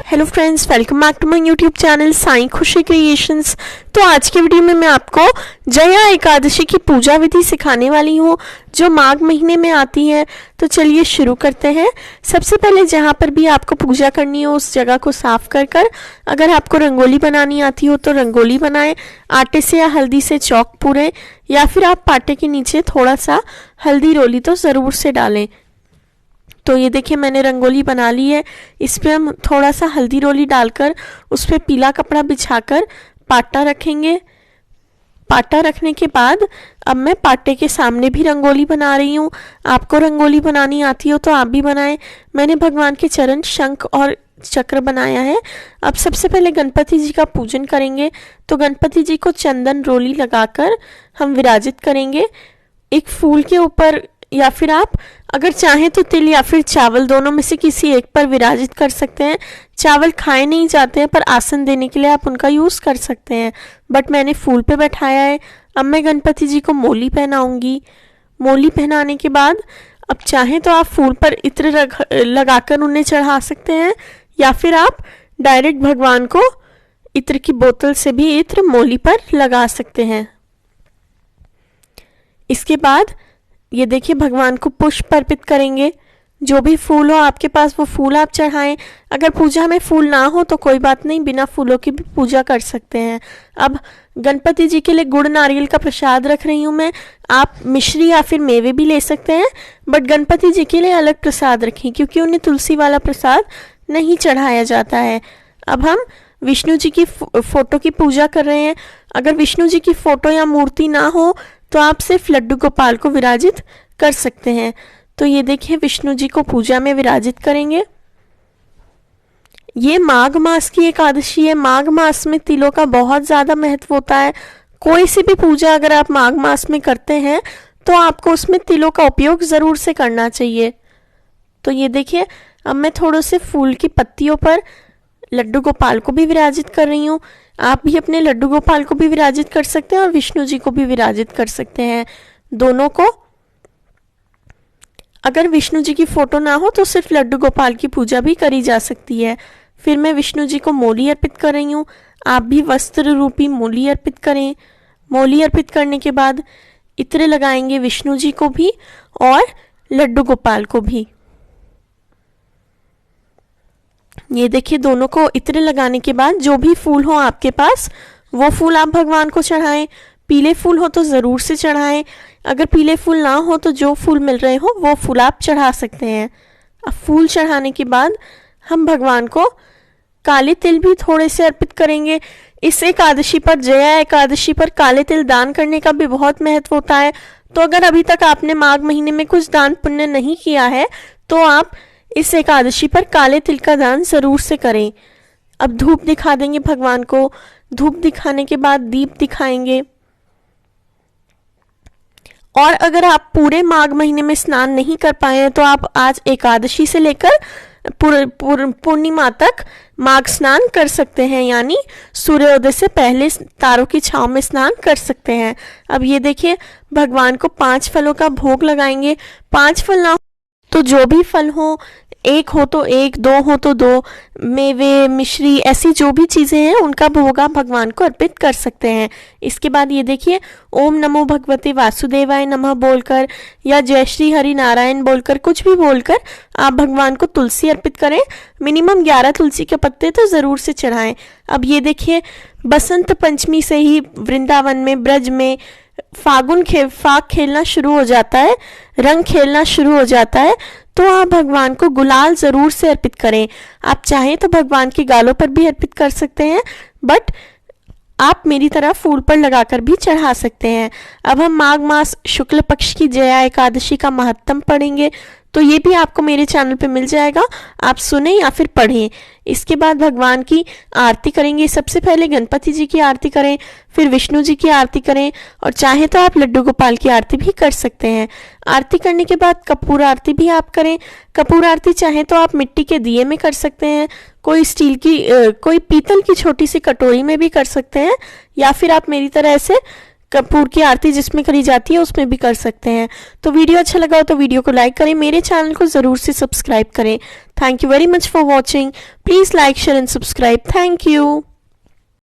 Hello friends, welcome back to my YouTube channel Sai Khushi creations. तो आज की वीडियो में मैं आपको जया एकादशी की पूजा विधि सिखाने वाली हूँ जो माघ महीने में आती है। तो चलिए शुरू करते हैं। सबसे पहले जहाँ पर भी आपको पूजा करनी हो उस जगह को साफ कर अगर आपको रंगोली बनानी आती हो तो रंगोली बनाएं। आटे से या हल्दी से चौक पूरें या फिर आप पाटे के नीचे थोड़ा सा हल्दी रोली तो ज़रूर से डालें। तो ये देखिए मैंने रंगोली बना ली है। इस पर हम थोड़ा सा हल्दी रोली डालकर उस पर पीला कपड़ा बिछाकर पाटा रखेंगे। पाटा रखने के बाद अब मैं पाटे के सामने भी रंगोली बना रही हूँ। आपको रंगोली बनानी आती हो तो आप भी बनाएं। मैंने भगवान के चरण, शंख और चक्र बनाया है। अब सबसे पहले गणपति जी का पूजन करेंगे। तो गणपति जी को चंदन रोली लगाकर हम विराजित करेंगे एक फूल के ऊपर, या फिर आप अगर चाहें तो तिल या फिर चावल दोनों में से किसी एक पर विराजित कर सकते हैं। चावल खाए नहीं जाते हैं पर आसन देने के लिए आप उनका यूज़ कर सकते हैं, बट मैंने फूल पे बैठाया है। अब मैं गणपति जी को मोली पहनाऊंगी। मोली पहनाने के बाद अब चाहें तो आप फूल पर इत्र लगाकर उन्हें चढ़ा सकते हैं, या फिर आप डायरेक्ट भगवान को इत्र की बोतल से भी इत्र मोली पर लगा सकते हैं। इसके बाद ये देखिए भगवान को पुष्प अर्पित करेंगे। जो भी फूल हो आपके पास वो फूल आप चढ़ाएं। अगर पूजा में फूल ना हो तो कोई बात नहीं, बिना फूलों की भी पूजा कर सकते हैं। अब गणपति जी के लिए गुड़ नारियल का प्रसाद रख रही हूँ मैं। आप मिश्री या फिर मेवे भी ले सकते हैं, बट गणपति जी के लिए अलग प्रसाद रखें क्योंकि उन्हें तुलसी वाला प्रसाद नहीं चढ़ाया जाता है। अब हम विष्णु जी की फोटो की पूजा कर रहे हैं। अगर विष्णु जी की फोटो या मूर्ति ना हो तो आप सिर्फ लड्डू गोपाल को विराजित कर सकते हैं। तो ये देखिए विष्णु जी को पूजा में विराजित करेंगे। ये माघ मास की एकादशी है। माघ मास में तिलों का बहुत ज़्यादा महत्व होता है। कोई सी भी पूजा अगर आप माघ मास में करते हैं तो आपको उसमें तिलों का उपयोग ज़रूर से करना चाहिए। तो ये देखिए अब मैं थोड़े से फूल की पत्तियों पर लड्डू गोपाल को भी विराजित कर रही हूँ। आप भी अपने लड्डू गोपाल को भी विराजित कर सकते हैं और विष्णु जी को भी विराजित कर सकते हैं, दोनों को। अगर विष्णु जी की फोटो ना हो तो सिर्फ लड्डू गोपाल की पूजा भी करी जा सकती है। फिर मैं विष्णु जी को मोली अर्पित कर रही हूँ। आप भी वस्त्र रूपी मोली अर्पित करें। मोली अर्पित करने के बाद इत्र लगाएंगे विष्णु जी को भी और लड्डू गोपाल को भी। ये देखिए दोनों को इत्र लगाने के बाद जो भी फूल हो आपके पास वो फूल आप भगवान को चढ़ाएं। पीले फूल हो तो ज़रूर से चढ़ाएं। अगर पीले फूल ना हो तो जो फूल मिल रहे हो वो फूल आप चढ़ा सकते हैं। अब फूल चढ़ाने के बाद हम भगवान को काले तिल भी थोड़े से अर्पित करेंगे। इस एकादशी पर, जया एकादशी पर काले तिल दान करने का भी बहुत महत्व होता है। तो अगर अभी तक आपने माघ महीने में कुछ दान पुण्य नहीं किया है तो आप इस एकादशी पर काले तिल का दान जरूर से करें। अब धूप दिखा देंगे भगवान को। धूप दिखाने के बाद दीप दिखाएंगे। और अगर आप पूरे माघ महीने में स्नान नहीं कर पाए हैं तो आप आज एकादशी से लेकर पूर्णिमा तक माघ स्नान कर सकते हैं, यानी सूर्योदय से पहले तारों की छांव में स्नान कर सकते हैं। अब ये देखिए भगवान को 5 फलों का भोग लगाएंगे। 5 फल ना तो जो भी फल हो, एक हो तो एक, 2 हो तो 2, मेवे, मिश्री, ऐसी जो भी चीज़ें हैं उनका भोग आप भगवान को अर्पित कर सकते हैं। इसके बाद ये देखिए ओम नमो भगवते वासुदेवाय नमः बोलकर या जय श्री हरि नारायण बोलकर, कुछ भी बोलकर आप भगवान को तुलसी अर्पित करें। मिनिमम 11 तुलसी के पत्ते तो ज़रूर से चढ़ाएं। अब ये देखिए बसंत पंचमी से ही वृंदावन में, ब्रज में फाग खेलना शुरू हो जाता है, रंग खेलना शुरू हो जाता है। तो आप भगवान को गुलाल ज़रूर से अर्पित करें। आप चाहें तो भगवान के गालों पर भी अर्पित कर सकते हैं, बट आप मेरी तरह फूल पर लगाकर भी चढ़ा सकते हैं। अब हम माघ मास शुक्ल पक्ष की जया एकादशी का महत्तम पढ़ेंगे। तो ये भी आपको मेरे चैनल पे मिल जाएगा, आप सुने या फिर पढ़ें। इसके बाद भगवान की आरती करेंगे। सबसे पहले गणपति जी की आरती करें, फिर विष्णु जी की आरती करें, और चाहे तो आप लड्डू गोपाल की आरती भी कर सकते हैं। आरती करने के बाद कपूर आरती भी आप करें। कपूर आरती चाहे तो आप मिट्टी के दिए में कर सकते हैं, कोई स्टील की कोई पीतल की छोटी सी कटोरी में भी कर सकते हैं, या फिर आप मेरी तरह ऐसे कपूर की आरती जिसमें करी जाती है उसमें भी कर सकते हैं। तो वीडियो अच्छा लगा हो तो वीडियो को लाइक करें, मेरे चैनल को ज़रूर से सब्सक्राइब करें। Thank you very much for watching. Please like share and subscribe. Thank you.